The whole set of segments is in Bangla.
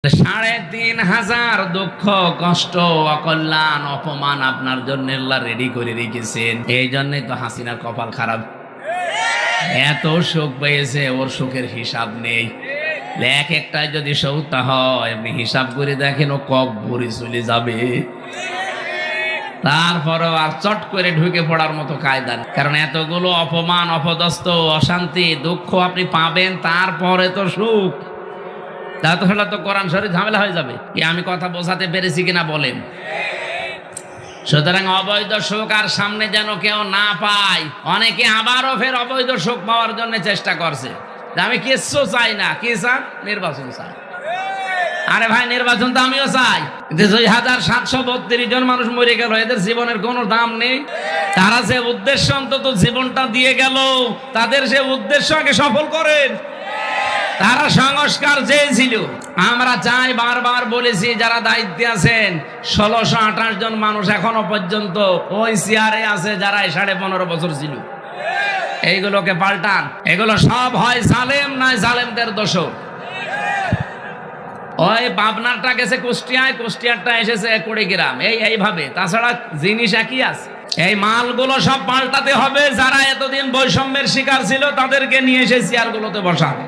৩,৫০০ দুঃখ কষ্ট অকল্যাণ অপমান আপনার জন্য আল্লাহ রেডি করে রেখেছেন। এই জন্যই তো হাসিনার কপাল খারাপ, এত সুখ পেয়েছে, ওর সুখের হিসাব নেই। এক একটাই যদি সৌতা হয়, আপনি হিসাব করে দেখেন ও কব্বরে চলে যাবে। তারপরেও আর চট করে ঢুকে পড়ার মতো কায়দা নেই, কারণ এতগুলো অপমান অপদস্থ অশান্তি দুঃখ আপনি পাবেন, তারপরে তো সুখ। তাহলে তো কোরআন শরীফ ঝামেলা হয়ে যাবে। আমি কথা বোঝাতে পেরেছি কিনা বলেন? সুতরাং অবৈধ সুখ আর সামনে যেন কেউ না পায়। অনেকে আবারও ফের অবৈধ সুখ পাওয়ার জন্য চেষ্টা করছে। আমি কিচ্ছু চাই না, কি চান? নির্বাচন চাই। আরে ভাই, নির্বাচন তো আমিও চাই। ২,৭৩২ জন মানুষ মরে গেল, এদের জীবনের কোনো দাম নেই। তারা যে উদ্দেশ্য অন্তত জীবনটা দিয়ে গেল, তাদের সে উদ্দেশ্য আগে সফল করেন। তারা সংস্কার চেয়েছিল। আমরা চাই, বারবার বলেছি, যারা দায়িত্বে আছেন ১৬২৮ জন মানুষ এখনো পর্যন্ত ওই চেয়ারে আছে যারা ১৫.৫ বছর ছিল। এইগুলোকে পাল্টান। এগুলো সব হয় জালেম, নয় জালেমদের দোষ। ওই পাবনারটা গেছে কুষ্টিয়ায়, কুষ্টিয়ারটা এসেছে কুড়িগ্রাম, এইভাবে। তাছাড়া জিনিস একই আছে। এই মালগুলো সব পাল্টাতে হবে। যারা এতদিন বৈষম্যের শিকার ছিল তাদেরকে নিয়ে এসে চেয়ারগুলোতে বসাবে।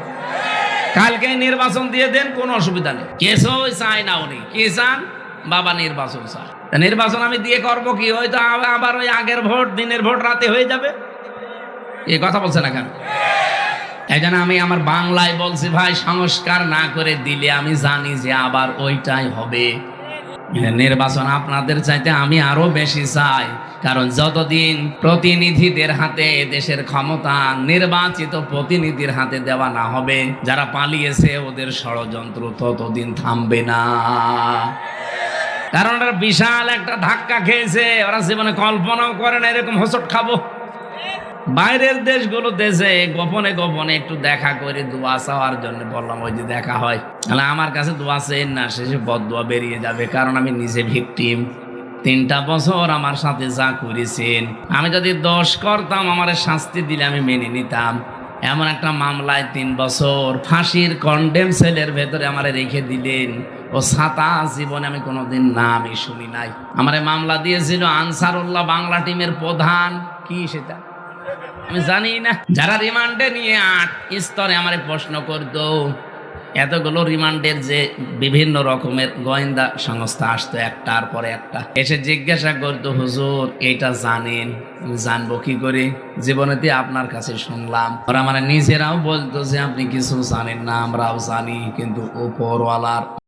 কালকে নির্বাচন দিয়ে দেন, কোনো অসুবিধা নেই। কেসই চাই না উনি। কি চান? বাবা নির্বাচন চায়। নির্বাচন আমি দিয়ে করবো কি? হয়তো আবার ওই আগের ভোট, দিনের ভোট রাতে হয়ে যাবে। এই কথা বলছে না কেন? এই জন্য আমি আমার বাংলায় বলছি, ভাই, সংস্কার না করে দিলে আমি জানি যে আবার ওইটাই হবে। নির্বাচন আপনাদের চাইতে আমি আরো বেশি চাই, কারণ যতদিন প্রতিনিধিদের হাতে দেশের ক্ষমতা নির্বাচিত প্রতিনিধির হাতে দেওয়া না হবে, যারা পালিয়েছে ওদের ষড়যন্ত্র ততদিন থামবে না। কারণ ওরা বিশাল একটা ধাক্কা খেয়েছে। ওরা জীবনে কল্পনাও করে না এরকম হোঁচট খাবো। বাইরের দেশগুলো দেশে গোপনে গোপনে একটু দেখা করে দোয়া চাওয়ার জন্য বললাম, ওই যে দেখা হয়। তাহলে আমার কাছে দোয়া চেন না, শেষে বদদোয়া বেরিয়ে যাবে। কারণ আমি নিজে ভিকটিম। ৩টা বছর আমার সাথে যা করেছেন, আমি যদি দোষ করতাম আমার শাস্তি দিলে আমি মেনে নিতাম। এমন একটা মামলায় ৩ বছর ফাঁসির কন্ডেম সেলের ভেতরে আমারে রেখে দিলেন। ও ছাতা জীবনে আমি কোনোদিন নামই শুনি নাই। আমারে মামলা দিয়েছিল আনসারুল্লাহ বাংলা টিমের প্রধান, কি সেটা আমি জানি না। যারা রিমান্ডে নিয়ে ৮ স্তরে আমারে প্রশ্ন করতো, এতগুলো রিমান্ডের যে বিভিন্ন রকমের গোয়েন্দা সংস্থা আসতো একটার পরে একটা, এসে জিজ্ঞাসা করতো, হুজুর এটা জানেন? জানবো কি করে? জীবনেতে আপনার কাছে শুনলাম। ওরা মানে নিজেরাও বলতো যে আপনি কিছু জানেন না, আমরাও জানি, কিন্তু উপরওয়ালার